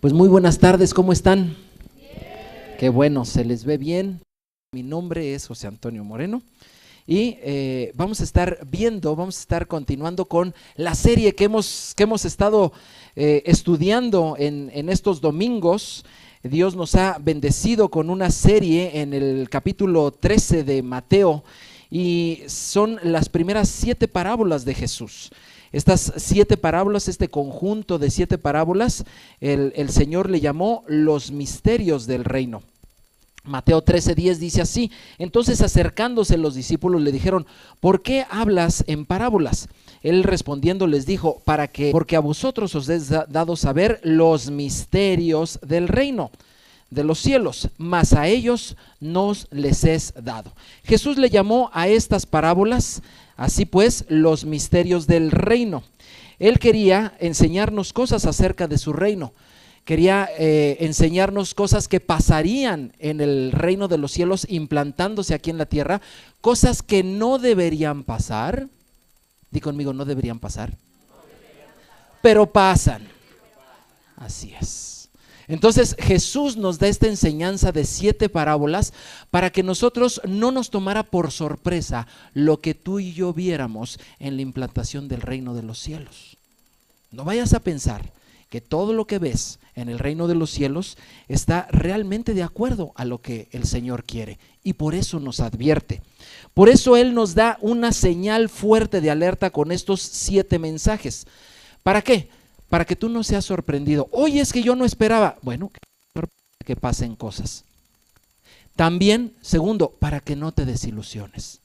Pues muy buenas tardes, ¿cómo están? Qué bueno, se les ve bien. Mi nombre es José Antonio Moreno y vamos a estar continuando con la serie que hemos estado estudiando en estos domingos. Dios nos ha bendecido con una serie en el capítulo 13 de Mateo y son las primeras 7 parábolas de Jesús. Estas 7 parábolas, este conjunto de 7 parábolas, el Señor le llamó los misterios del reino. Mateo 13:10 dice así: entonces acercándose los discípulos le dijeron, ¿por qué hablas en parábolas? Él respondiendo les dijo, porque a vosotros os es dado saber los misterios del reino de los cielos, mas a ellos no les es dado. Jesús le llamó a estas parábolas, así pues, los misterios del reino. Él quería enseñarnos cosas acerca de su reino. Quería enseñarnos cosas que pasarían en el reino de los cielos implantándose aquí en la tierra, cosas que no deberían pasar. Di conmigo, no deberían pasar, pero pasan. Así es. Entonces Jesús nos da esta enseñanza de 7 parábolas para que nosotros no nos tomara por sorpresa lo que tú y yo viéramos en la implantación del reino de los cielos. No vayas a pensar que todo lo que ves en el reino de los cielos está realmente de acuerdo a lo que el Señor quiere, y por eso nos advierte. Por eso Él nos da una señal fuerte de alerta con estos 7 mensajes. ¿Para qué? Para que tú no seas sorprendido. Oye, es que yo no esperaba. Bueno, que pasen cosas. También, segundo, para que no te desilusiones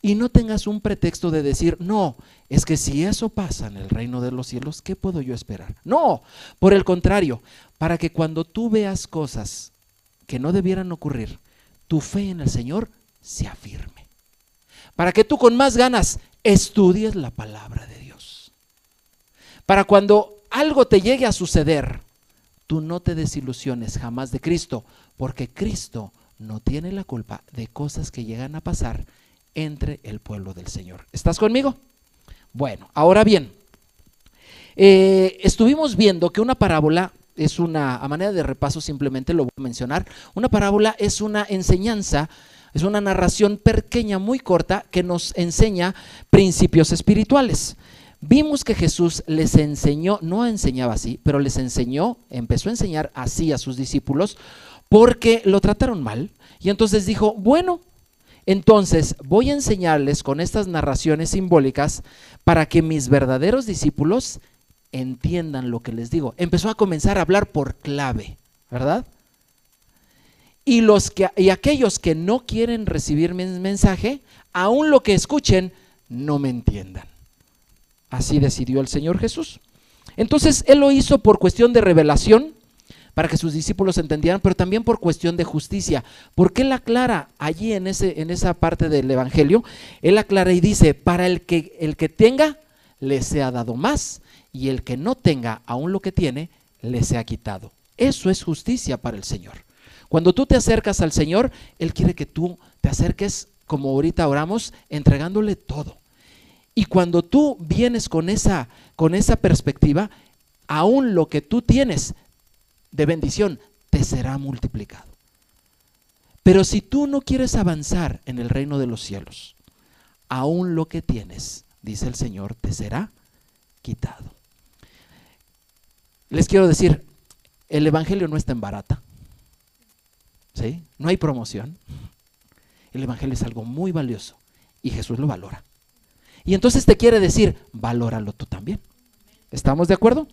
y no tengas un pretexto de decir, no, es que si eso pasa en el reino de los cielos, ¿qué puedo yo esperar? No, por el contrario, para que cuando tú veas cosas que no debieran ocurrir, tu fe en el Señor se afirme. Para que tú con más ganas estudies la palabra de Dios. Para cuando algo te llegue a suceder, tú no te desilusiones jamás de Cristo, porque Cristo no tiene la culpa de cosas que llegan a pasar entre el pueblo del Señor. ¿Estás conmigo? Bueno, ahora bien, estuvimos viendo que una parábola es a manera de repaso simplemente lo voy a mencionar, una parábola es una enseñanza, es una narración pequeña, muy corta, que nos enseña principios espirituales. Vimos que Jesús les enseñó, no enseñaba así, pero empezó a enseñar así a sus discípulos porque lo trataron mal, y entonces dijo, bueno, entonces voy a enseñarles con estas narraciones simbólicas para que mis verdaderos discípulos entiendan lo que les digo. Empezó a comenzar a hablar por clave, ¿verdad? Y aquellos que no quieren recibir mi mensaje, aun lo que escuchen, no me entiendan. Así decidió el Señor Jesús. Entonces Él lo hizo por cuestión de revelación, para que sus discípulos entendieran, pero también por cuestión de justicia, porque Él aclara allí en esa parte del Evangelio, Él aclara y dice, para el que tenga, le sea dado más, y el que no tenga, aún lo que tiene, le sea quitado. Eso es justicia para el Señor. Cuando tú te acercas al Señor, Él quiere que tú te acerques, como ahorita oramos, entregándole todo. Y cuando tú vienes con esa perspectiva, aún lo que tú tienes de bendición te será multiplicado. Pero si tú no quieres avanzar en el reino de los cielos, aún lo que tienes, dice el Señor, te será quitado. Les quiero decir, el Evangelio no está en barata, ¿sí? No hay promoción. El Evangelio es algo muy valioso y Jesús lo valora. Y entonces te quiere decir, valóralo tú también. ¿Estamos de acuerdo?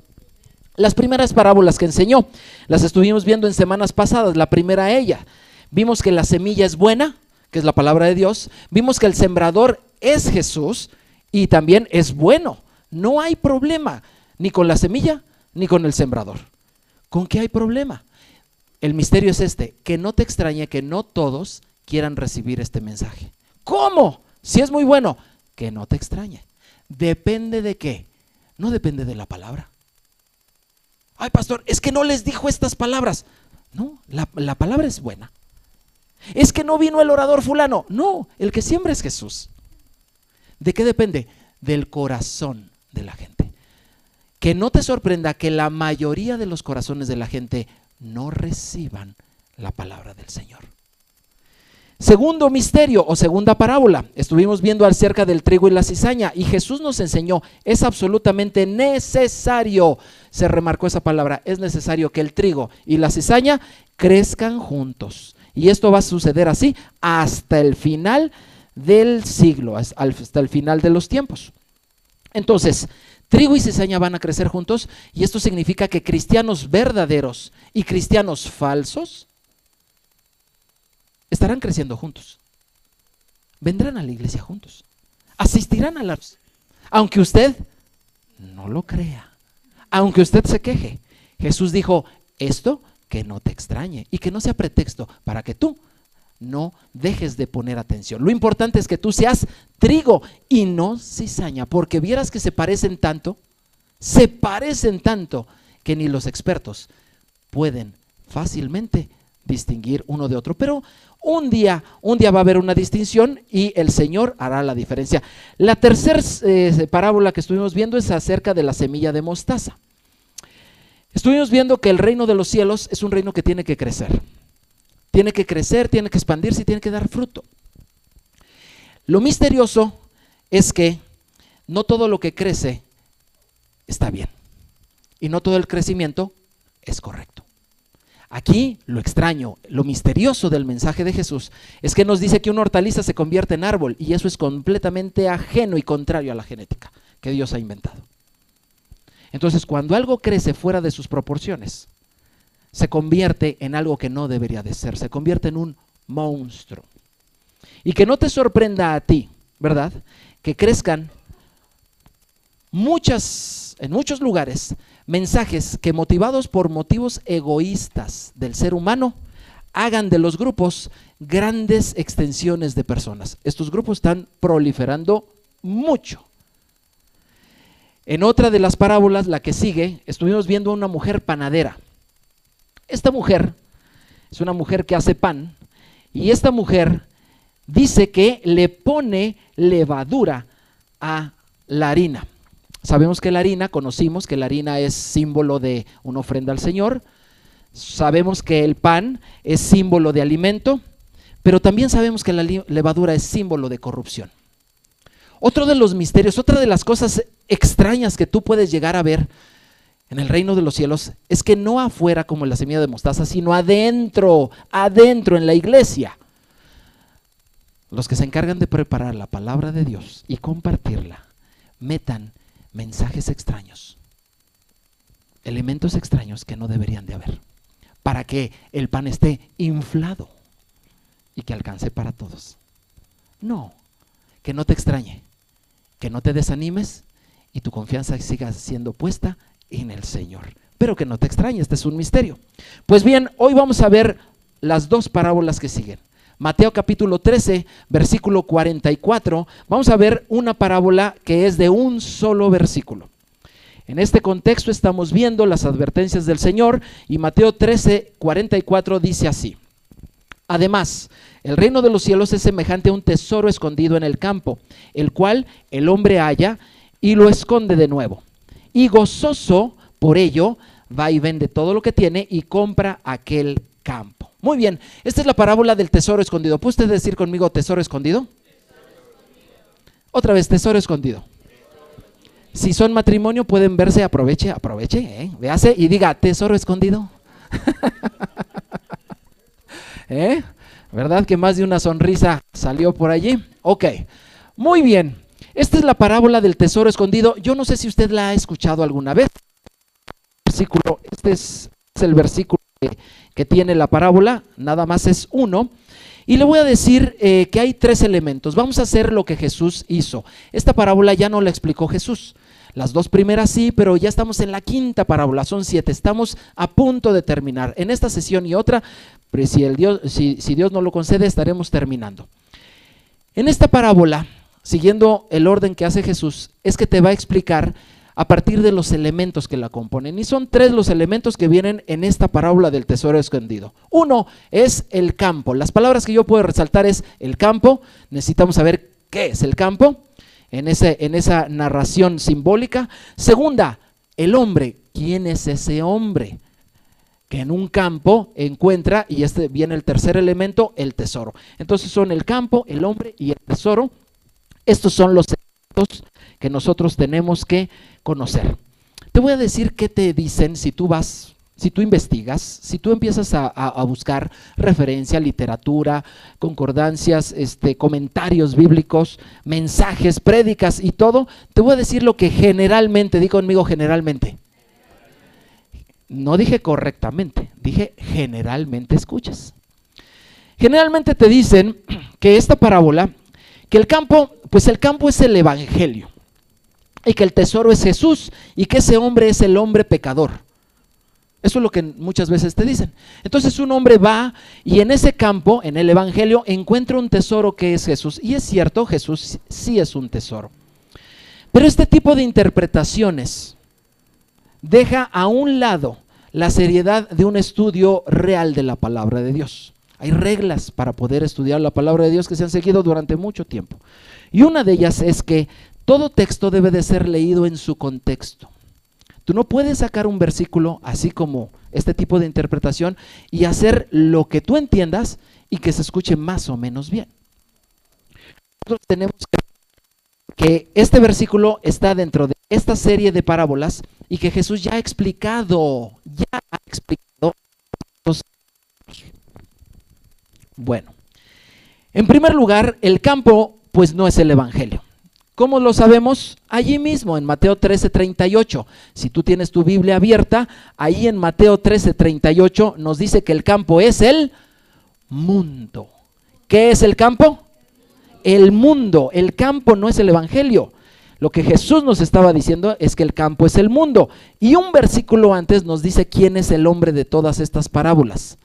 Las primeras parábolas que enseñó, las estuvimos viendo en semanas pasadas. La primera vimos que la semilla es buena, que es la palabra de Dios. Vimos que el sembrador es Jesús y también es bueno. No hay problema ni con la semilla ni con el sembrador. ¿Con qué hay problema? El misterio es que no te extrañe que no todos quieran recibir este mensaje. ¿Cómo? Si es muy bueno, que no te extrañe. ¿Depende de qué? No depende de la palabra. Ay, pastor, es que no les dijo estas palabras. No, la palabra es buena. Es que no vino el orador fulano. No, el que siembra es Jesús. ¿De qué depende? Del corazón de la gente. que no te sorprenda que la mayoría de los corazones de la gente no reciban la palabra del Señor. Segundo misterio o segunda parábola, estuvimos viendo acerca del trigo y la cizaña y Jesús nos enseñó, es absolutamente necesario, se remarcó esa palabra, es necesario que el trigo y la cizaña crezcan juntos. Y esto va a suceder así hasta el final del siglo, hasta el final de los tiempos. Entonces, trigo y cizaña van a crecer juntos y esto significa que cristianos verdaderos y cristianos falsos estarán creciendo juntos. Vendrán a la iglesia juntos. Asistirán a las... Aunque usted no lo crea, aunque usted se queje. Jesús dijo, esto que no te extrañe y que no sea pretexto para que tú no dejes de poner atención. Lo importante es que tú seas trigo y no cizaña, porque vieras que se parecen tanto que ni los expertos pueden fácilmente distinguir uno de otro. Pero un día va a haber una distinción y el Señor hará la diferencia. La tercera parábola que estuvimos viendo es acerca de la semilla de mostaza. Estuvimos viendo que el reino de los cielos es un reino que tiene que crecer. Tiene que crecer, tiene que expandirse y tiene que dar fruto. Lo misterioso es que no todo lo que crece está bien y no todo el crecimiento es correcto. Aquí lo extraño, lo misterioso del mensaje de Jesús es que nos dice que una hortaliza se convierte en árbol y eso es completamente ajeno y contrario a la genética que Dios ha inventado. Entonces, cuando algo crece fuera de sus proporciones, se convierte en algo que no debería de ser, se convierte en un monstruo. Y que no te sorprenda a ti, ¿verdad? Que crezcan en muchos lugares mensajes que motivados por motivos egoístas del ser humano hagan de los grupos grandes extensiones de personas. Estos grupos están proliferando mucho. En otra de las parábolas, la que sigue, estuvimos viendo a una mujer panadera. Esta mujer es una mujer que hace pan y esta mujer dice que le pone levadura a la harina. Sabemos que la harina, conocimos que la harina es símbolo de una ofrenda al Señor. Sabemos que el pan es símbolo de alimento, pero también sabemos que la levadura es símbolo de corrupción. Otro de los misterios, otra de las cosas extrañas que tú puedes llegar a ver en el reino de los cielos es que no afuera como la semilla de mostaza, sino adentro en la iglesia. Los que se encargan de preparar la palabra de Dios y compartirla, metan mensajes extraños, elementos extraños que no deberían de haber, para que el pan esté inflado y que alcance para todos. No, que no te extrañe, que no te desanimes y tu confianza siga siendo puesta en el Señor. Pero que no te extrañe, este es un misterio. Pues bien, hoy vamos a ver las dos parábolas que siguen. Mateo capítulo 13, versículo 44. Vamos a ver una parábola que es de un solo versículo. En este contexto estamos viendo las advertencias del Señor y Mateo 13, 44 dice así: además, el reino de los cielos es semejante a un tesoro escondido en el campo, el cual el hombre halla y lo esconde de nuevo. Y gozoso por ello, va y vende todo lo que tiene y compra aquel campo. Muy bien, esta es la parábola del tesoro escondido. ¿Puede usted decir conmigo tesoro escondido? Otra vez, tesoro escondido. Si son matrimonio pueden verse, aproveche, véase y diga tesoro escondido. ¿Verdad que más de una sonrisa salió por allí? Ok, muy bien. Esta es la parábola del tesoro escondido. Yo no sé si usted la ha escuchado alguna vez. Este es el versículo que tiene la parábola, nada más es uno. Y le voy a decir que hay tres elementos. Vamos a hacer lo que Jesús hizo. Esta parábola ya no la explicó Jesús. Las dos primeras sí, pero ya estamos en la quinta parábola, son 7. Estamos a punto de terminar. En esta sesión y otra, pero si Dios no lo concede, estaremos terminando. En esta parábola, siguiendo el orden que hace Jesús, es que te va a explicar a partir de los elementos que la componen. Y son 3 los elementos que vienen en esta parábola del tesoro escondido. Uno es el campo. Las palabras que yo puedo resaltar es el campo. Necesitamos saber qué es el campo en esa narración simbólica. Segunda, El hombre, ¿quién es ese hombre? Que en un campo encuentra, y este viene el tercer elemento, el tesoro. Entonces son el campo, el hombre y el tesoro. Estos son los elementos que nosotros tenemos que conocer. Te voy a decir qué te dicen si tú investigas, si tú empiezas a buscar referencia, literatura, concordancias, comentarios bíblicos, mensajes, prédicas y todo. Te voy a decir lo que generalmente, di conmigo generalmente. No dije correctamente, dije generalmente escuchas. Generalmente te dicen que esta parábola, que el campo, pues el campo es el evangelio, y que el tesoro es Jesús, y que ese hombre es el hombre pecador. Eso es lo que muchas veces te dicen. Entonces un hombre va y en ese campo, en el evangelio, encuentra un tesoro que es Jesús. Y es cierto, Jesús sí es un tesoro. Pero este tipo de interpretaciones deja a un lado la seriedad de un estudio real de la palabra de Dios. Hay reglas para poder estudiar la palabra de Dios que se han seguido durante mucho tiempo. Y una de ellas es que todo texto debe de ser leído en su contexto. Tú no puedes sacar un versículo así como este tipo de interpretación y hacer lo que tú entiendas y que se escuche más o menos bien. Nosotros tenemos que este versículo está dentro de esta serie de parábolas y que Jesús ya ha explicado. Bueno, en primer lugar, el campo pues no es el evangelio. ¿Cómo lo sabemos? Allí mismo en Mateo 13:38. Si tú tienes tu Biblia abierta, ahí en Mateo 13:38 nos dice que el campo es el mundo. ¿Qué es el campo? El mundo. El campo no es el evangelio. Lo que Jesús nos estaba diciendo es que el campo es el mundo. Y un versículo antes nos dice quién es el hombre de todas estas parábolas.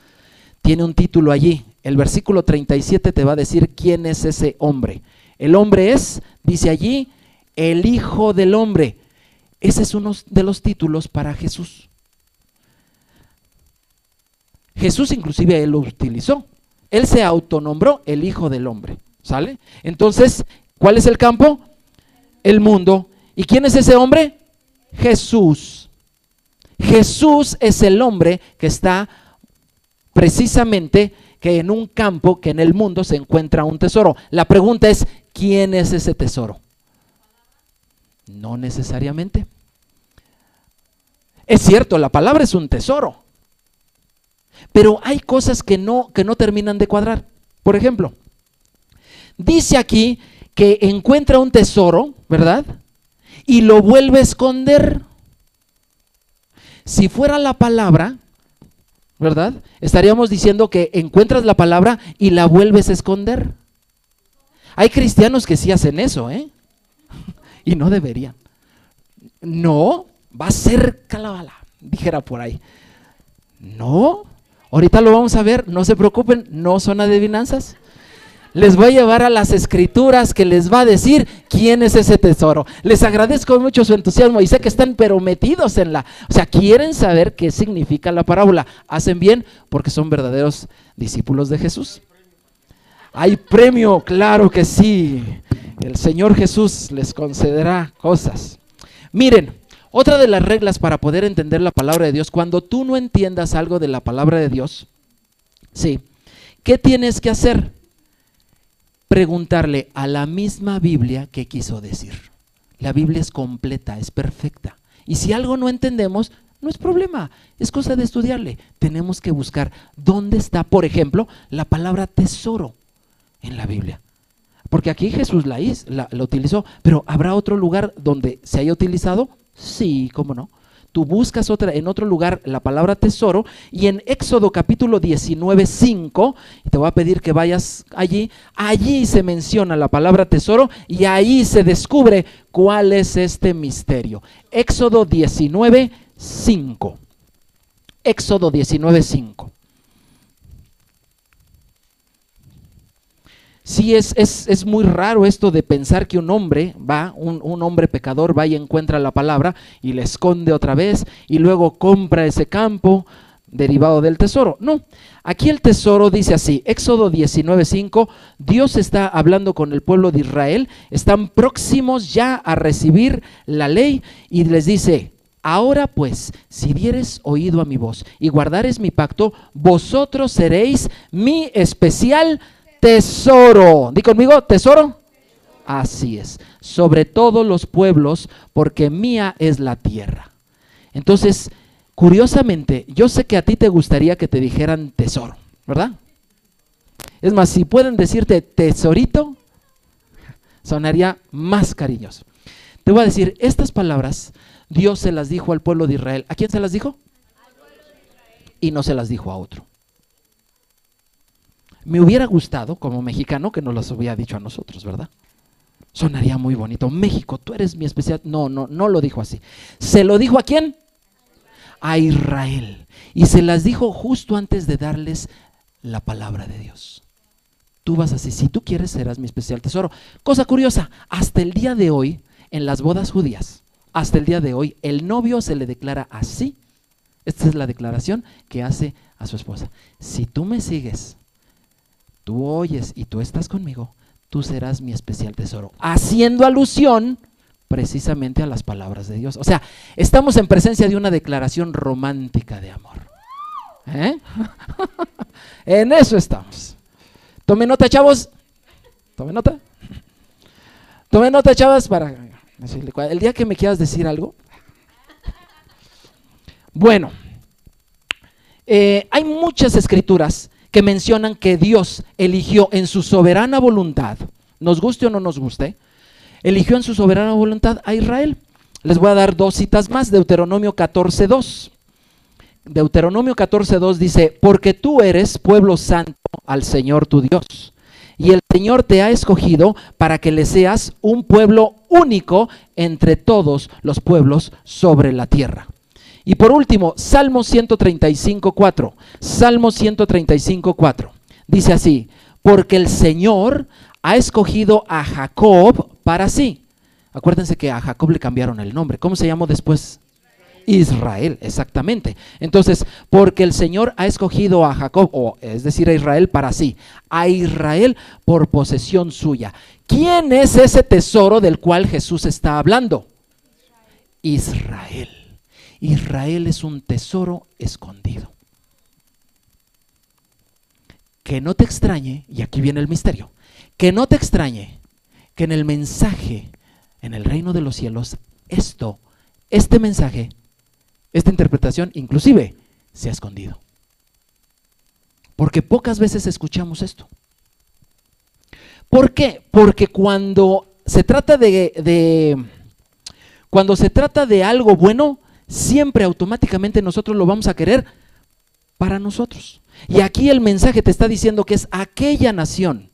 Tiene un título allí. El versículo 37 te va a decir quién es ese hombre. El hombre es, dice allí, el Hijo del Hombre. Ese es uno de los títulos para Jesús. Jesús inclusive él lo utilizó. Él se autonombró el Hijo del Hombre. ¿Sale? Entonces, ¿cuál es el campo? El mundo. ¿Y quién es ese hombre? Jesús. Jesús es el hombre que está precisamente que en un campo, que en el mundo se encuentra un tesoro. La pregunta es, ¿quién es ese tesoro? No necesariamente. Es cierto, la palabra es un tesoro, pero hay cosas que no terminan de cuadrar. Por ejemplo, dice aquí que encuentra un tesoro, ¿verdad? Y lo vuelve a esconder. Si fuera la palabra, ¿verdad? Estaríamos diciendo que encuentras la palabra y la vuelves a esconder. Hay cristianos que sí hacen eso, y no deberían. No, va a ser calabala, dijera por ahí. No, ahorita lo vamos a ver, no se preocupen, no son adivinanzas. Les voy a llevar a las escrituras que les va a decir quién es ese tesoro. Les agradezco mucho su entusiasmo y sé que están pero metidos en o sea, quieren saber qué significa la parábola. Hacen bien porque son verdaderos discípulos de Jesús. Hay premio, claro que sí. El Señor Jesús les concederá cosas. Miren, otra de las reglas para poder entender la palabra de Dios, cuando tú no entiendas algo de la palabra de Dios, sí, ¿qué tienes que hacer? Preguntarle a la misma Biblia qué quiso decir. La Biblia es completa, es perfecta. Y si algo no entendemos, no es problema, es cosa de estudiarle. Tenemos que buscar dónde está, por ejemplo, la palabra tesoro en la Biblia. Porque aquí Jesús la utilizó, pero ¿habrá otro lugar donde se haya utilizado? Sí, cómo no. Tú buscas en otro lugar la palabra tesoro y en Éxodo capítulo 19:5, te voy a pedir que vayas allí se menciona la palabra tesoro y ahí se descubre cuál es este misterio. Éxodo 19:5. Éxodo 19:5. Sí, es muy raro esto de pensar que un hombre un hombre pecador va y encuentra la palabra y la esconde otra vez y luego compra ese campo derivado del tesoro. No, aquí el tesoro dice así, Éxodo 19:5, Dios está hablando con el pueblo de Israel, están próximos ya a recibir la ley y les dice, Ahora pues, si dieres oído a mi voz y guardares mi pacto, vosotros seréis mi especial tesoro. Di conmigo, tesoro. Así es, sobre todos los pueblos, porque mía es la tierra. Entonces, curiosamente, yo sé que a ti te gustaría que te dijeran tesoro, ¿verdad? Es más, si pueden decirte tesorito, sonaría más cariñoso. Te voy a decir, estas palabras Dios se las dijo al pueblo de Israel. ¿A quién se las dijo? Al pueblo de Israel. Y no se las dijo a otro. Me hubiera gustado, como mexicano, que nos las hubiera dicho a nosotros, ¿verdad? Sonaría muy bonito. México, tú eres mi especial. No lo dijo así. ¿Se lo dijo a quién? A Israel. Y se las dijo justo antes de darles la palabra de Dios. Tú vas así, si tú quieres serás mi especial tesoro. Cosa curiosa, hasta el día de hoy, en las bodas judías, hasta el día de hoy, el novio se le declara así. Esta es la declaración que hace a su esposa. Si tú me sigues, tú oyes y tú estás conmigo, tú serás mi especial tesoro. Haciendo alusión precisamente a las palabras de Dios. O sea, estamos en presencia de una declaración romántica de amor. En eso estamos. Tomen nota, chavos. Tomen nota. Tomen nota, chavas, para decirle el día que me quieras decir algo. Bueno, hay muchas escrituras que mencionan que Dios eligió en su soberana voluntad, nos guste o no nos guste, eligió en su soberana voluntad a Israel. Les voy a dar dos citas más. Deuteronomio 14:2. Deuteronomio 14:2 dice: porque tú eres pueblo santo al Señor tu Dios, y el Señor te ha escogido para que le seas un pueblo único entre todos los pueblos sobre la tierra. Y por último, Salmo 135:4. Salmo 135:4. Dice así: porque el Señor ha escogido a Jacob para sí. Acuérdense que a Jacob le cambiaron el nombre. ¿Cómo se llamó después? Israel, exactamente. Entonces, porque el Señor ha escogido a Jacob, o es decir, a Israel para sí, a Israel por posesión suya. ¿Quién es ese tesoro del cual Jesús está hablando? Israel. Israel es un tesoro escondido. Que no te extrañe, y aquí viene el misterio, que no te extrañe que en el mensaje, en el reino de los cielos, este mensaje, esta interpretación inclusive se ha escondido. Porque pocas veces escuchamos esto. ¿Por qué? Porque cuando se trata cuando se trata de algo bueno, siempre automáticamente nosotros lo vamos a querer para nosotros. Y aquí el mensaje te está diciendo que es aquella nación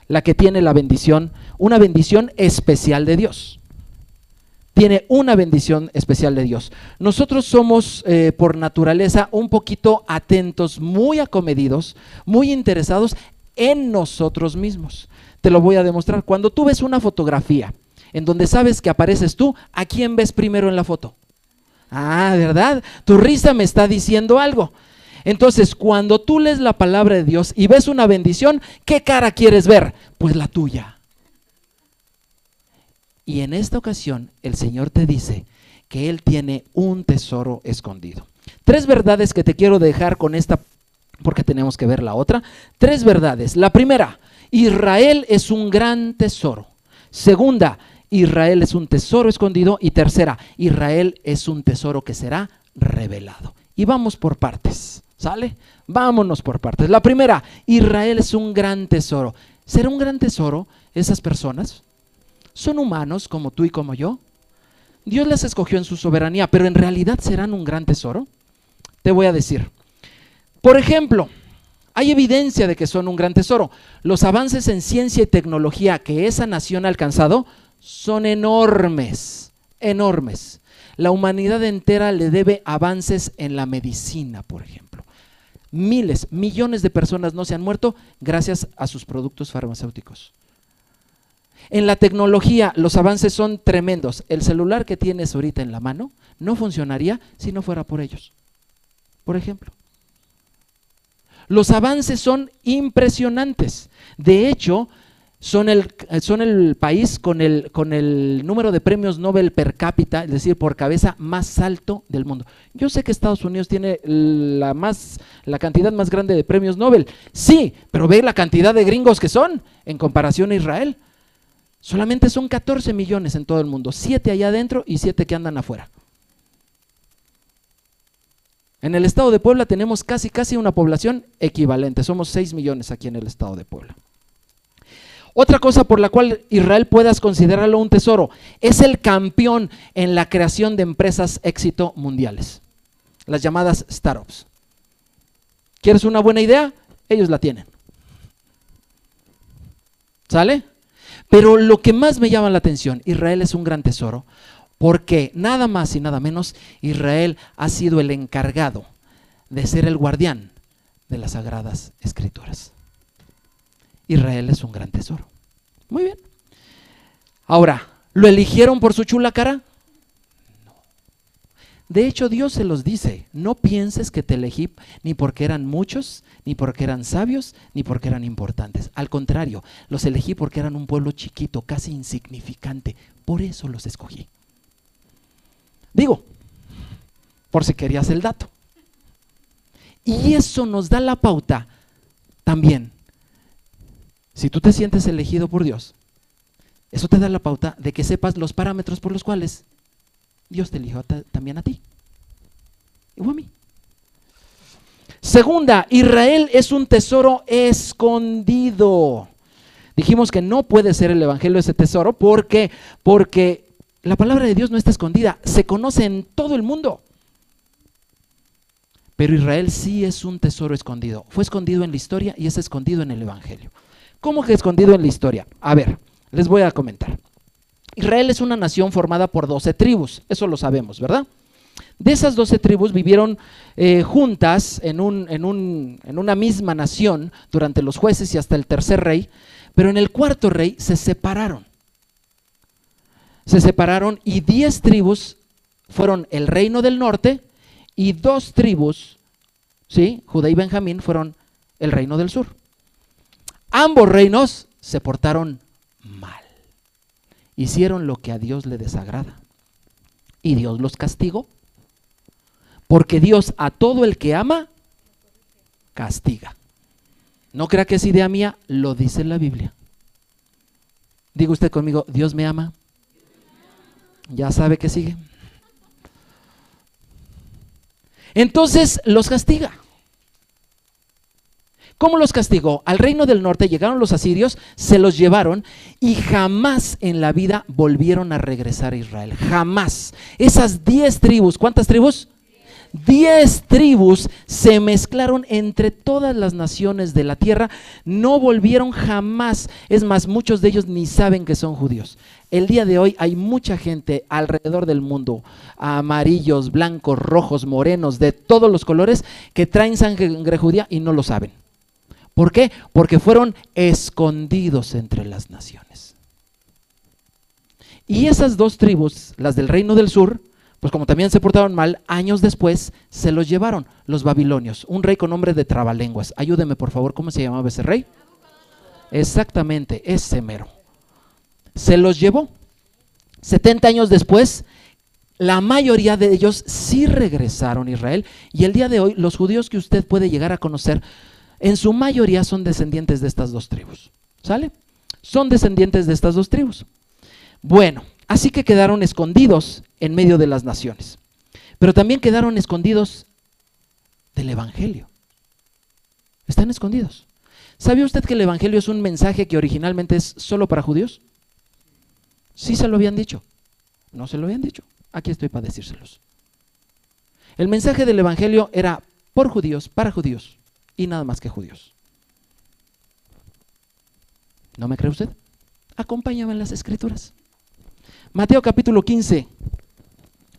la que tiene la bendición, una bendición especial de Dios. Tiene una bendición especial de Dios. Nosotros somos por naturaleza un poquito atentos, muy acomedidos, muy interesados en nosotros mismos. Te lo voy a demostrar. Cuando tú ves una fotografía en donde sabes que apareces tú, ¿a quién ves primero en la foto? Ah, ¿verdad? Tu risa me está diciendo algo. Entonces, cuando tú lees la palabra de Dios y ves una bendición, ¿qué cara quieres ver? Pues la tuya. Y en esta ocasión el Señor te dice que Él tiene un tesoro escondido. 3 verdades que te quiero dejar con esta, porque tenemos que ver la otra. 3 verdades. La primera: Israel es un gran tesoro. Segunda: Israel es un tesoro escondido. Y tercera: Israel es un tesoro que será revelado. Y vamos por partes, ¿sale? Vámonos por partes. La primera: Israel es un gran tesoro. ¿Será un gran tesoro esas personas? ¿Son humanos como tú y como yo? Dios las escogió en su soberanía, pero ¿en realidad serán un gran tesoro? Te voy a decir. Por ejemplo, hay evidencia de que son un gran tesoro. Los avances en ciencia y tecnología que esa nación ha alcanzado son enormes, enormes. La humanidad entera le debe avances en la medicina, por ejemplo. Miles, millones de personas no se han muerto gracias a sus productos farmacéuticos. En la tecnología los avances son tremendos. El celular que tienes ahorita en la mano no funcionaría si no fuera por ellos, por ejemplo. Los avances son impresionantes. De hecho, son el país con el número de premios Nobel per cápita, es decir, por cabeza más alto del mundo. Yo sé que Estados Unidos tiene la cantidad más grande de premios Nobel, sí, pero ve la cantidad de gringos que son en comparación a Israel. Solamente son 14 millones en todo el mundo, 7 allá adentro y 7 que andan afuera. En el estado de Puebla tenemos casi una población equivalente, somos 6 millones aquí en el estado de Puebla. Otra cosa por la cual Israel puedas considerarlo un tesoro, es el campeón en la creación de empresas éxito mundiales, las llamadas startups. ¿Quieres una buena idea? Ellos la tienen. ¿Sale? Pero lo que más me llama la atención, Israel es un gran tesoro, porque nada más y nada menos, Israel ha sido el encargado de ser el guardián de las Sagradas Escrituras. Israel es un gran tesoro. Muy bien. Ahora, ¿lo eligieron por su chula cara? No. De hecho, Dios se los dice, no pienses que te elegí ni porque eran muchos, ni porque eran sabios, ni porque eran importantes. Al contrario, los elegí porque eran un pueblo chiquito, casi insignificante. Por eso los escogí. Digo, por si querías el dato. Y eso nos da la pauta también. Si tú te sientes elegido por Dios, eso te da la pauta de que sepas los parámetros por los cuales Dios te eligió también a ti, igual a mí. Segunda, Israel es un tesoro escondido. Dijimos que no puede ser el evangelio ese tesoro porque la palabra de Dios no está escondida, se conoce en todo el mundo. Pero Israel sí es un tesoro escondido, fue escondido en la historia y es escondido en el evangelio. ¿Cómo que escondido en la historia? A ver, les voy a comentar. Israel es una nación formada por 12 tribus, eso lo sabemos, ¿verdad? De esas 12 tribus vivieron juntas en una misma nación durante los jueces y hasta el tercer rey, pero en el cuarto rey se separaron. Se separaron y 10 tribus fueron el reino del norte y 2 tribus, ¿sí? Judá y Benjamín, fueron el reino del sur. Ambos reinos se portaron mal, hicieron lo que a Dios le desagrada y Dios los castigó, porque Dios a todo el que ama, castiga. No crea que es idea mía, lo dice la Biblia. Diga usted conmigo, Dios me ama. Ya sabe que sigue. Entonces los castiga. ¿Cómo los castigó? Al reino del norte llegaron los asirios, se los llevaron y jamás en la vida volvieron a regresar a Israel. Jamás. Esas 10 tribus, ¿cuántas tribus? 10 tribus se mezclaron entre todas las naciones de la tierra, no volvieron jamás. Es más, muchos de ellos ni saben que son judíos. El día de hoy hay mucha gente alrededor del mundo, amarillos, blancos, rojos, morenos, de todos los colores, que traen sangre judía y no lo saben. ¿Por qué? Porque fueron escondidos entre las naciones. Y esas 2 tribus, las del reino del sur, pues como también se portaron mal, años después se los llevaron los babilonios, un rey con nombre de trabalenguas. Ayúdeme por favor, ¿cómo se llamaba ese rey? Exactamente, ese mero. Se los llevó. 70 años después, la mayoría de ellos sí regresaron a Israel, y el día de hoy los judíos que usted puede llegar a conocer, en su mayoría son descendientes de estas 2 tribus. ¿Sale? Son descendientes de estas 2 tribus. Bueno, así que quedaron escondidos en medio de las naciones, pero también quedaron escondidos del evangelio. Están escondidos. ¿Sabía usted que el evangelio es un mensaje que originalmente es solo para judíos? Sí se lo habían dicho. No se lo habían dicho. Aquí estoy para decírselos. El mensaje del evangelio era por judíos, para judíos y nada más que judíos. ¿No me cree usted? Acompáñame en las escrituras. Mateo capítulo 15,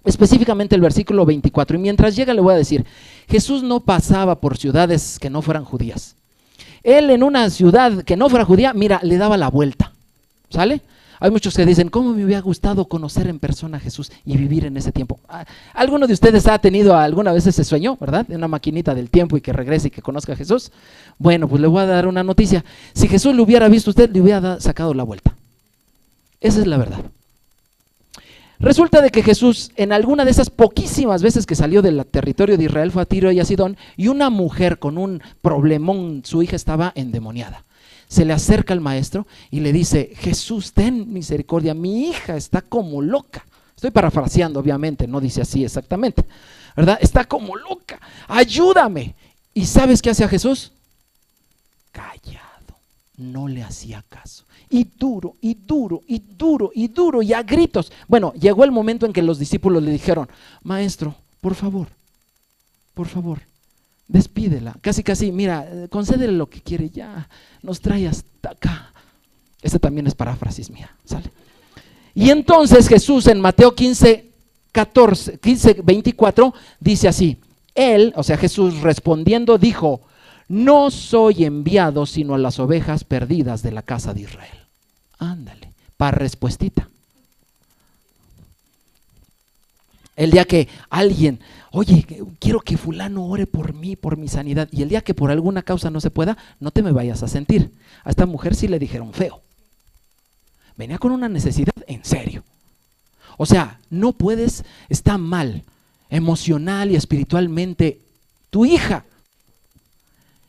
específicamente el versículo 24. Y mientras llega le voy a decir, Jesús no pasaba por ciudades que no fueran judías. Él en una ciudad que no fuera judía, mira, le daba la vuelta. ¿Sale? Hay muchos que dicen, ¿cómo me hubiera gustado conocer en persona a Jesús y vivir en ese tiempo? ¿Alguno de ustedes ha tenido alguna vez ese sueño, verdad? De una maquinita del tiempo y que regrese y que conozca a Jesús. Bueno, pues le voy a dar una noticia. Si Jesús lo hubiera visto a usted, le hubiera sacado la vuelta. Esa es la verdad. Resulta de que Jesús, en alguna de esas poquísimas veces que salió del territorio de Israel, fue a Tiro y a Sidón, y una mujer con un problemón, su hija estaba endemoniada. Se le acerca al maestro y le dice, Jesús, ten misericordia, mi hija está como loca. Estoy parafraseando, obviamente, no dice así exactamente, ¿verdad? Está como loca, ayúdame. ¿Y sabes qué hacía Jesús? Callado, no le hacía caso. Y duro, y duro, y duro, y duro, y a gritos. Bueno, llegó el momento en que los discípulos le dijeron, maestro, por favor, despídela. Casi, mira, concédele lo que quiere, ya nos trae hasta acá. Esta también es paráfrasis mía, ¿sale? Y entonces Jesús en Mateo 24, dice así, él, o sea Jesús respondiendo dijo, no soy enviado sino a las ovejas perdidas de la casa de Israel. Ándale, para respuestita. El día que alguien, oye, quiero que fulano ore por mí, por mi sanidad, y el día que por alguna causa no se pueda, no te me vayas a sentir. A esta mujer sí le dijeron feo. Venía con una necesidad en serio. O sea, no puedes, está mal, emocional y espiritualmente, tu hija.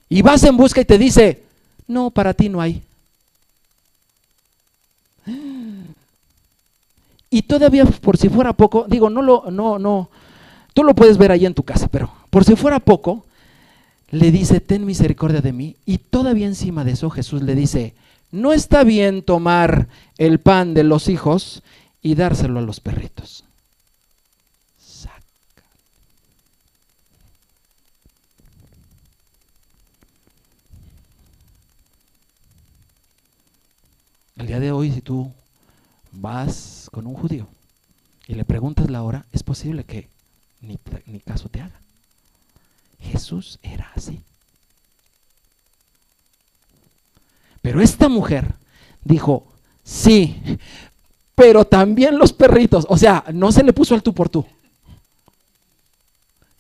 Y vas en busca y te dice, no, para ti no hay. Y todavía por si fuera poco, digo, no, tú lo puedes ver ahí en tu casa, pero por si fuera poco, le dice, ten misericordia de mí. Y todavía encima de eso Jesús le dice, no está bien tomar el pan de los hijos y dárselo a los perritos. Saca. El día de hoy, si tú vas con un judío y le preguntas la hora, es posible que ni caso te haga. Jesús era así. Pero esta mujer dijo, sí, pero también los perritos, o sea, no se le puso al tú por tú.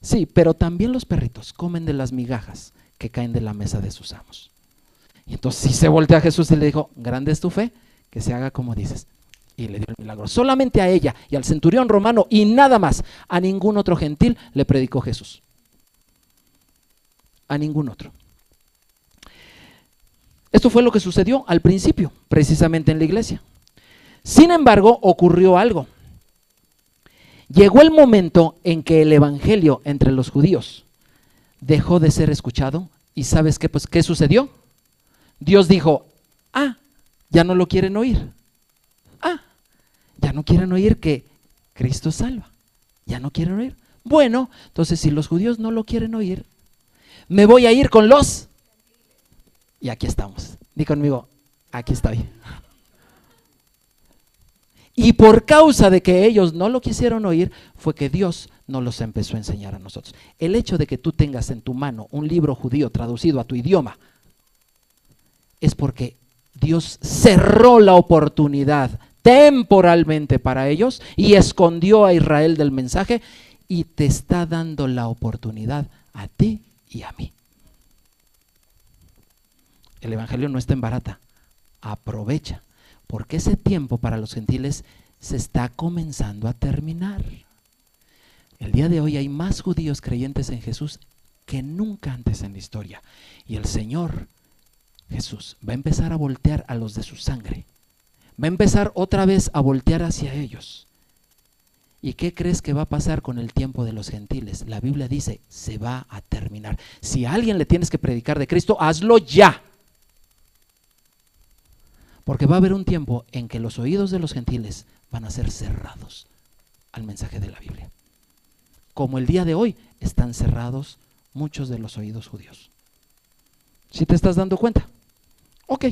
Sí, pero también los perritos comen de las migajas que caen de la mesa de sus amos. Y entonces sí se voltea a Jesús y le dijo, grande es tu fe, que se haga como dices. Y le dio el milagro. Solamente a ella y al centurión romano y nada más. A ningún otro gentil le predicó Jesús. A ningún otro. Esto fue lo que sucedió al principio, precisamente en la iglesia. Sin embargo, ocurrió algo. Llegó el momento en que el evangelio entre los judíos dejó de ser escuchado. ¿Y sabes qué? Pues, ¿qué sucedió? Dios dijo, ya no lo quieren oír. Ya no quieren oír que Cristo salva. Ya no quieren oír. Bueno, entonces si los judíos no lo quieren oír, me voy a ir con los... Y aquí estamos. Di conmigo, aquí estoy. Y por causa de que ellos no lo quisieron oír, fue que Dios nos los empezó a enseñar a nosotros. El hecho de que tú tengas en tu mano un libro judío traducido a tu idioma, es porque Dios cerró la oportunidad temporalmente para ellos y escondió a Israel del mensaje y te está dando la oportunidad a ti y a mí. El evangelio no está en barata, aprovecha, porque ese tiempo para los gentiles se está comenzando a terminar. El día de hoy hay más judíos creyentes en Jesús que nunca antes en la historia, y el Señor Jesús va a empezar a voltear a los de su sangre. Va a empezar otra vez a voltear hacia ellos. ¿Y qué crees que va a pasar con el tiempo de los gentiles? La Biblia dice, se va a terminar. Si a alguien le tienes que predicar de Cristo, hazlo ya. Porque va a haber un tiempo en que los oídos de los gentiles van a ser cerrados al mensaje de la Biblia. Como el día de hoy están cerrados muchos de los oídos judíos. ¿Sí te estás dando cuenta? Ok.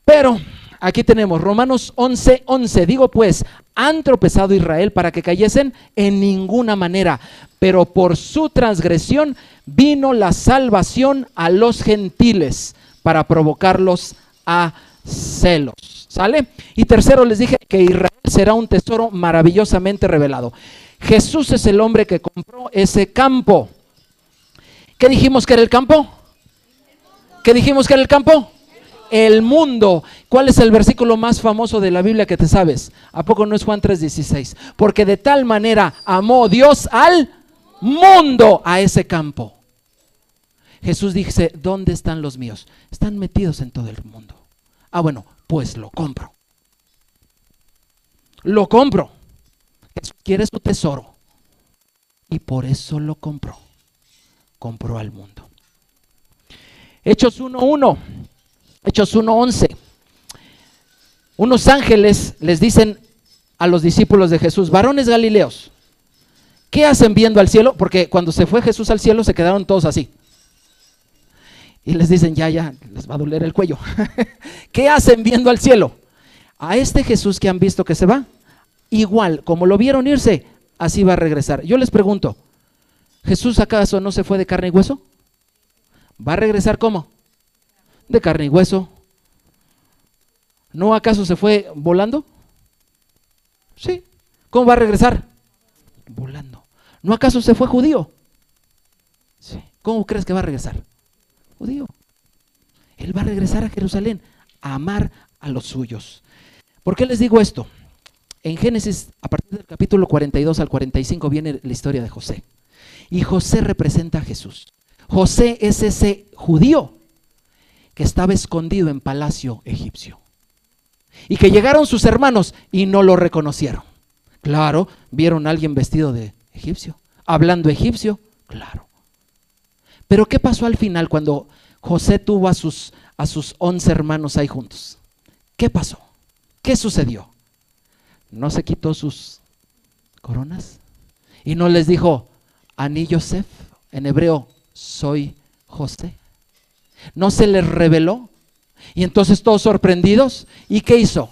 Pero aquí tenemos Romanos 11:11. Digo pues, han tropezado Israel para que cayesen en ninguna manera, pero por su transgresión vino la salvación a los gentiles para provocarlos a celos. ¿Sale? Y tercero les dije que Israel será un tesoro maravillosamente revelado. Jesús es el hombre que compró ese campo. ¿Qué dijimos que era el campo? ¿Qué dijimos que era el campo? El mundo. ¿Cuál es el versículo más famoso de la Biblia que te sabes? ¿A poco no es Juan 3:16? Porque de tal manera amó Dios al mundo, a ese campo. Jesús dice, ¿dónde están los míos? Están metidos en todo el mundo. Ah, bueno, pues lo compro. Lo compro. Jesús quiere su tesoro. Y por eso lo compró. Compró al mundo. Hechos 1:1. Hechos 1:11. Unos ángeles les dicen a los discípulos de Jesús, varones galileos, ¿qué hacen viendo al cielo? Porque cuando se fue Jesús al cielo se quedaron todos así. Y les dicen, ya, les va a doler el cuello. ¿Qué hacen viendo al cielo? A este Jesús que han visto que se va, igual como lo vieron irse, así va a regresar. Yo les pregunto, ¿Jesús acaso no se fue de carne y hueso? ¿Va a regresar cómo? De carne y hueso. ¿No acaso se fue volando? Sí. ¿Cómo va a regresar? Volando. ¿No acaso se fue judío? Sí. ¿Cómo crees que va a regresar? Judío. Él va a regresar a Jerusalén a amar a los suyos. ¿Por qué les digo esto? En Génesis, a partir del capítulo 42 al 45 viene la historia de José. Y José representa a Jesús. José es ese judío que estaba escondido en palacio egipcio. Y que llegaron sus hermanos y no lo reconocieron. Claro, vieron a alguien vestido de egipcio, hablando egipcio, claro. Pero ¿qué pasó al final cuando José tuvo a sus 11 hermanos ahí juntos? ¿Qué pasó? ¿Qué sucedió? ¿No se quitó sus coronas? ¿Y no les dijo, Ani Yosef, en hebreo, soy José? ¿No se les reveló? Y entonces todos sorprendidos, ¿y qué hizo?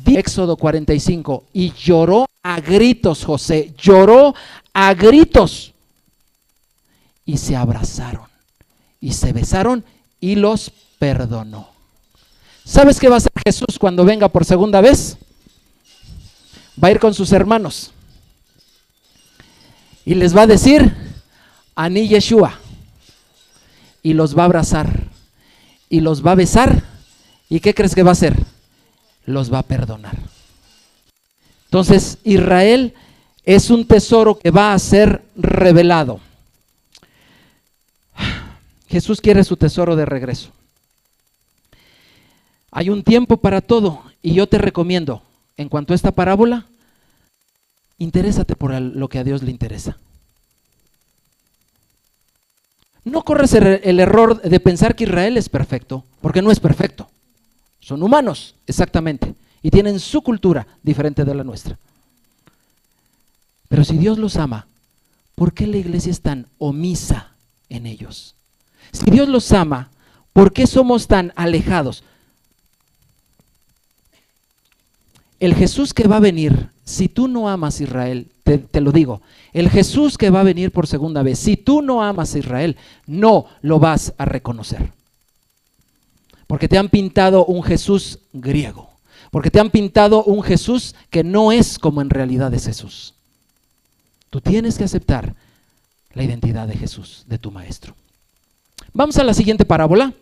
Éxodo 45, y lloró a gritos José, lloró a gritos. Y se abrazaron, y se besaron, y los perdonó. ¿Sabes qué va a hacer Jesús cuando venga por segunda vez? Va a ir con sus hermanos, y les va a decir, Ani Yeshua, y los va a abrazar, y los va a besar, ¿y qué crees que va a hacer? Los va a perdonar. Entonces, Israel es un tesoro que va a ser revelado. Jesús quiere su tesoro de regreso. Hay un tiempo para todo y yo te recomiendo, en cuanto a esta parábola, interésate por lo que a Dios le interesa. No corres el error de pensar que Israel es perfecto, porque no es perfecto. Son humanos, exactamente, y tienen su cultura diferente de la nuestra. Pero si Dios los ama, ¿por qué la iglesia es tan omisa en ellos? Si Dios los ama, ¿por qué somos tan alejados? El Jesús que va a venir, si tú no amas a Israel, te lo digo, el Jesús que va a venir por segunda vez, si tú no amas a Israel, no lo vas a reconocer. Porque te han pintado un Jesús griego, porque te han pintado un Jesús que no es como en realidad es Jesús. Tú tienes que aceptar la identidad de Jesús, de tu maestro. Vamos a la siguiente parábola.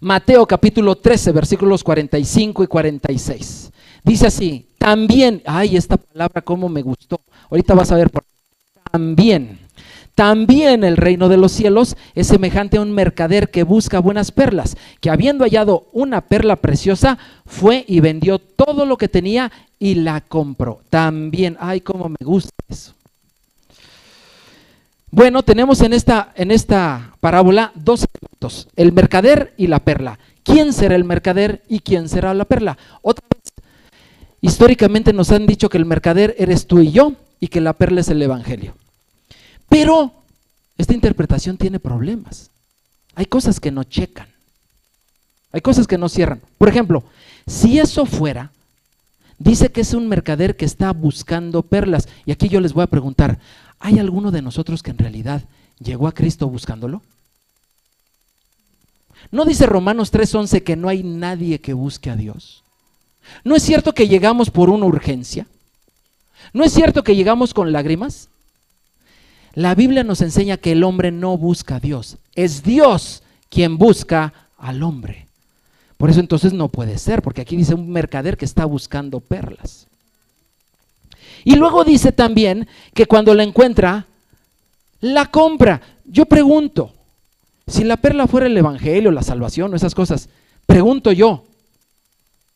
Mateo capítulo 13, versículos 45 y 46. Dice así, también, ay, esta palabra cómo me gustó. Ahorita vas a ver por qué. También el reino de los cielos es semejante a un mercader que busca buenas perlas, que habiendo hallado una perla preciosa, fue y vendió todo lo que tenía y la compró. También, ay, cómo me gusta eso. Bueno, tenemos en esta parábola dos elementos, el mercader y la perla. ¿Quién será el mercader y quién será la perla? Otra vez, históricamente nos han dicho que el mercader eres tú y yo y que la perla es el evangelio. Pero esta interpretación tiene problemas. Hay cosas que no checan. Hay cosas que no cierran. Por ejemplo, si eso fuera, dice que es un mercader que está buscando perlas. Y aquí yo les voy a preguntar, ¿hay alguno de nosotros que en realidad llegó a Cristo buscándolo? ¿No dice Romanos 3:11 que no hay nadie que busque a Dios? ¿No es cierto que llegamos por una urgencia? ¿No es cierto que llegamos con lágrimas? La Biblia nos enseña que el hombre no busca a Dios, es Dios quien busca al hombre. Por eso entonces no puede ser, porque aquí dice un mercader que está buscando perlas. Y luego dice también que cuando la encuentra, la compra. Yo pregunto, si la perla fuera el evangelio, la salvación o esas cosas, pregunto yo,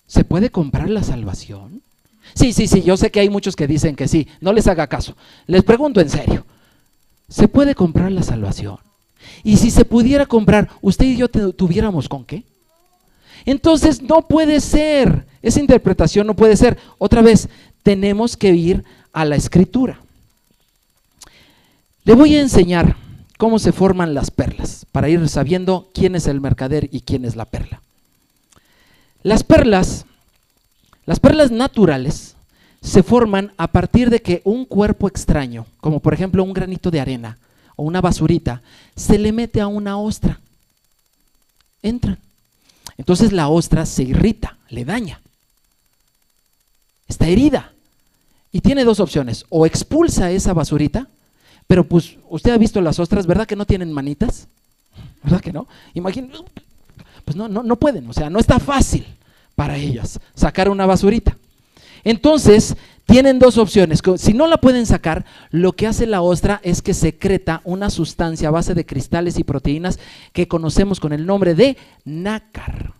¿se puede comprar la salvación? Sí, yo sé que hay muchos que dicen que sí, no les haga caso. Les pregunto en serio, ¿se puede comprar la salvación? Y si se pudiera comprar, ¿usted y yo tuviéramos con qué? Entonces no puede ser, esa interpretación no puede ser. Otra vez, tenemos que ir a la Escritura. Le voy a enseñar cómo se forman las perlas, para ir sabiendo quién es el mercader y quién es la perla. Las perlas naturales se forman a partir de que un cuerpo extraño, como por ejemplo un granito de arena o una basurita, se le mete a una ostra. Entran. Entonces la ostra se irrita, le daña, está herida y tiene dos opciones: o expulsa esa basurita, pero pues usted ha visto las ostras, ¿verdad que no tienen manitas? ¿Verdad que no? Imagínense, pues no pueden, o sea, no está fácil para ellas sacar una basurita. Entonces tienen dos opciones. Si no la pueden sacar, lo que hace la ostra es que secreta una sustancia a base de cristales y proteínas que conocemos con el nombre de nácar.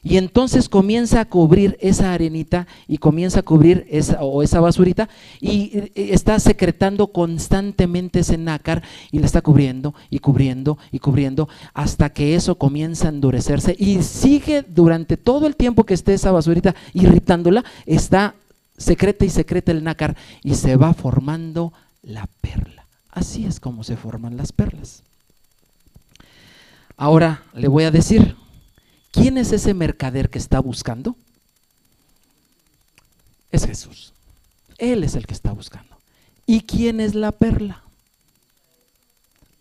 Y entonces comienza a cubrir esa arenita y comienza a cubrir esa basurita y está secretando constantemente ese nácar y la está cubriendo y cubriendo y cubriendo hasta que eso comienza a endurecerse y sigue durante todo el tiempo que esté esa basurita irritándola, está secreta y secreta el nácar y se va formando la perla. Así es como se forman las perlas. Ahora le voy a decir, ¿quién es ese mercader que está buscando? Es Jesús. Él es el que está buscando. ¿Y quién es la perla?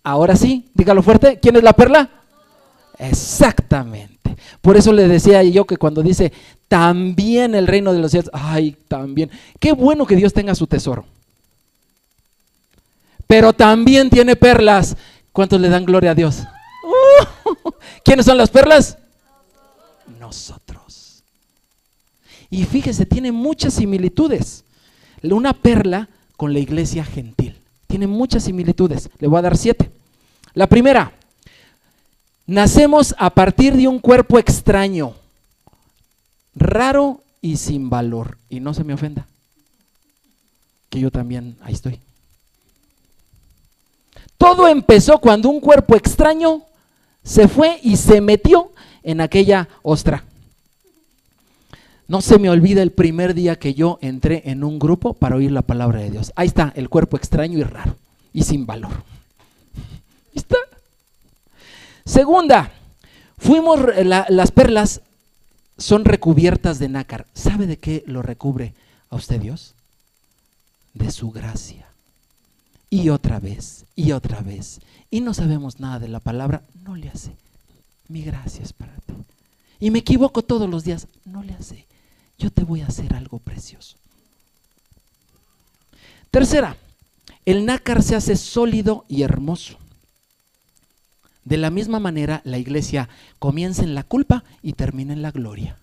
Ahora sí, dígalo fuerte, ¿quién es la perla? Exactamente. Por eso le decía yo que cuando dice también el reino de los cielos, ay, también. Qué bueno que Dios tenga su tesoro. Pero también tiene perlas. ¿Cuántos le dan gloria a Dios? ¿Quiénes son las perlas? Nosotros. Y fíjese, tiene muchas similitudes. Una perla con la iglesia gentil. Tiene muchas similitudes. Le voy a dar 7. La primera, nacemos a partir de un cuerpo extraño, raro y sin valor. Y no se me ofenda, que yo también ahí estoy. Todo empezó cuando un cuerpo extraño se fue y se metió en aquella ostra. No se me olvida el primer día que yo entré en un grupo para oír la palabra de Dios. Ahí está el cuerpo extraño y raro y sin valor. Ahí está. Segunda, las perlas son recubiertas de nácar. ¿Sabe de qué lo recubre a usted Dios? De su gracia. Y otra vez, y otra vez. Y no sabemos nada de la palabra, no le hace. Mi gracia es para ti. Y me equivoco todos los días, no le hace. Yo te voy a hacer algo precioso. Tercera, el nácar se hace sólido y hermoso. De la misma manera, la iglesia comienza en la culpa y termina en la gloria.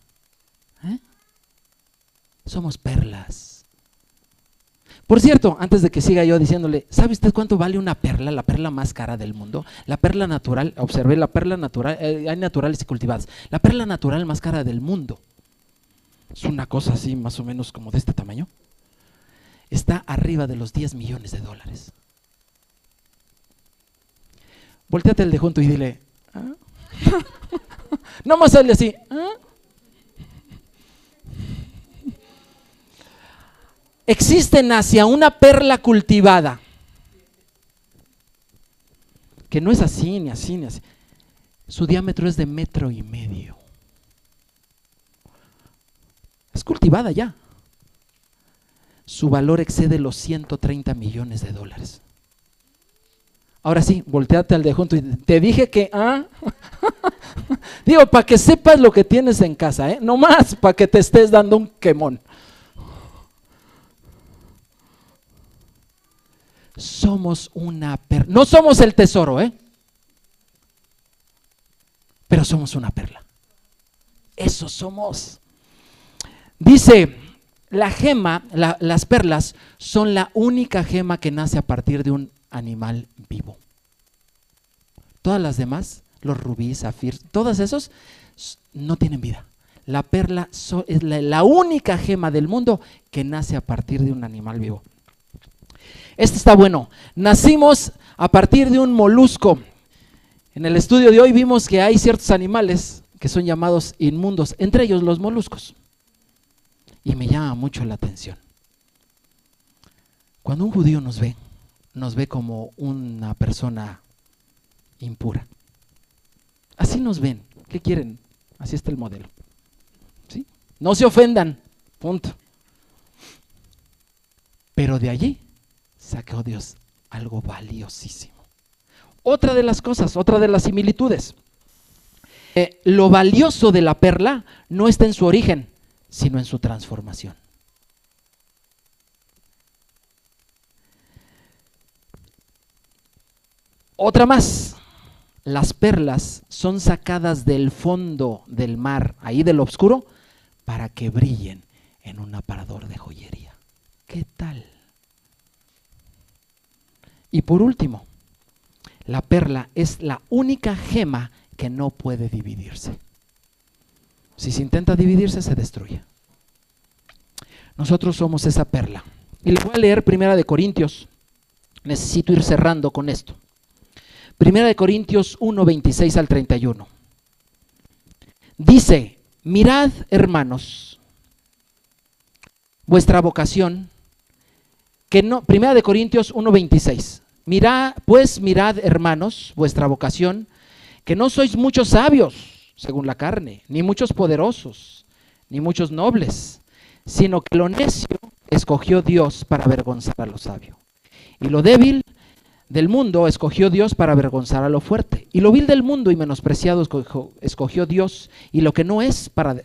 Somos perlas. Por cierto, antes de que siga yo diciéndole, ¿sabe usted cuánto vale una perla? La perla más cara del mundo. La perla natural, observé, la perla natural, hay naturales y cultivadas. La perla natural más cara del mundo. Es una cosa así, más o menos como de este tamaño. Está arriba de los 10 millones de dólares. Voltéate el de junto y dile, ¿ah? No más sale así, ¿ah? Existen hacia una perla cultivada, que no es así, ni así, ni así. Su diámetro es de 1,5 metros. Es cultivada ya. Su valor excede los 130 millones de dólares. Ahora sí, volteate al de junto y te dije que, digo, para que sepas lo que tienes en casa, no más para que te estés dando un quemón. Somos una perla, no somos el tesoro, pero somos una perla. Eso somos. Dice, la gema, las perlas son la única gema que nace a partir de un animal vivo. Todas las demás, los rubíes, zafir, todos esos no tienen vida. La perla es la única gema del mundo que nace a partir de un animal vivo. Este está bueno. Nacimos a partir de un molusco. En el estudio de hoy vimos que hay ciertos animales que son llamados inmundos, entre ellos los moluscos. Y me llama mucho la atención. Cuando un judío nos ve como una persona impura. Así nos ven. ¿Qué quieren? Así está el modelo. ¿Sí? No se ofendan. Punto. Pero de allí sacó Dios algo valiosísimo. Otra de las cosas, otra de las similitudes. Lo valioso de la perla no está en su origen, sino en su transformación. Otra más. Las perlas son sacadas del fondo del mar, ahí del oscuro, para que brillen en un aparador de joyería. ¿Qué tal? Y por último, la perla es la única gema que no puede dividirse. Si se intenta dividirse, se destruye. Nosotros somos esa perla. Y le voy a leer 1 Corintios. Necesito ir cerrando con esto. 1 Corintios 1, 26 al 31. Dice, mirad, hermanos, vuestra vocación, que no, 1 Corintios 1, 26. Mirad, hermanos, vuestra vocación, que no sois muchos sabios, según la carne, ni muchos poderosos, ni muchos nobles, sino que lo necio escogió Dios para avergonzar a lo sabio. Y lo débil del mundo escogió Dios para avergonzar a lo fuerte. Y lo vil del mundo y menospreciado escogió Dios, y lo que no es para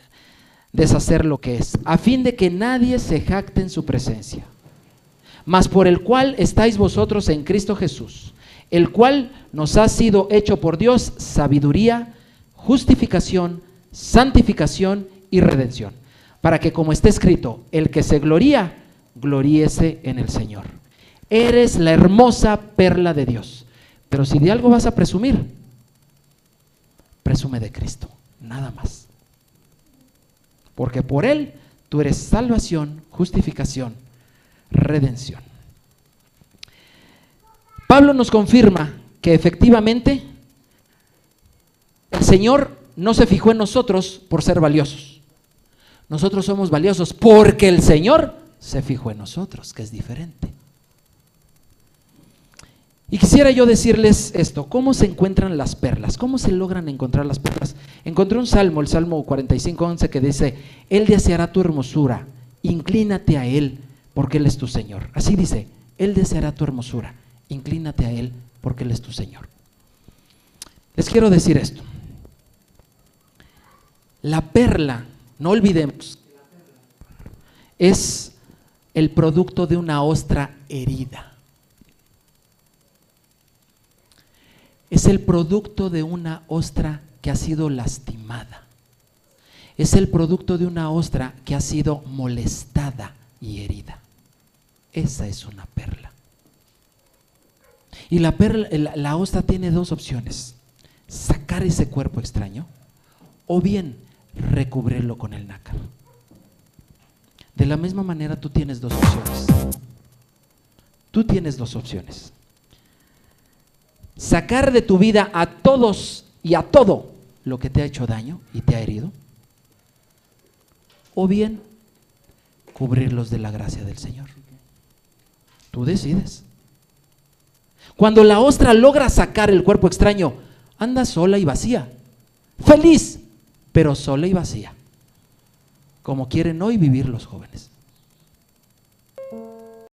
deshacer lo que es, a fin de que nadie se jacte en su presencia. Mas por el cual estáis vosotros en Cristo Jesús, el cual nos ha sido hecho por Dios sabiduría, justificación, santificación y redención, para que, como está escrito, el que se gloría, gloríese en el Señor. Eres la hermosa perla de Dios. Pero si de algo vas a presumir, presume de Cristo, nada más. Porque por Él tú eres salvación, justificación, redención. Pablo nos confirma que efectivamente el Señor no se fijó en nosotros por ser valiosos. Nosotros somos valiosos porque el Señor se fijó en nosotros, que es diferente. Y quisiera yo decirles esto, ¿cómo se encuentran las perlas? ¿Cómo se logran encontrar las perlas? Encontré un salmo, el Salmo 45:11, que dice, Él deseará tu hermosura, inclínate a Él, porque Él es tu Señor. Así dice, Él deseará tu hermosura, inclínate a Él, porque Él es tu Señor. Les quiero decir esto. La perla, no olvidemos, es el producto de una ostra herida. Es el producto de una ostra que ha sido lastimada. Es el producto de una ostra que ha sido molestada y herida. Esa es una perla. Y la ostra tiene dos opciones: sacar ese cuerpo extraño o bien recubrirlo con el nácar. De la misma manera tú tienes dos opciones. Tú tienes dos opciones. Sacar de tu vida a todos y a todo lo que te ha hecho daño y te ha herido, o bien cubrirlos de la gracia del Señor. Tú decides. Cuando la ostra logra sacar el cuerpo extraño, anda sola y vacía, feliz, pero sola y vacía, como quieren hoy vivir los jóvenes.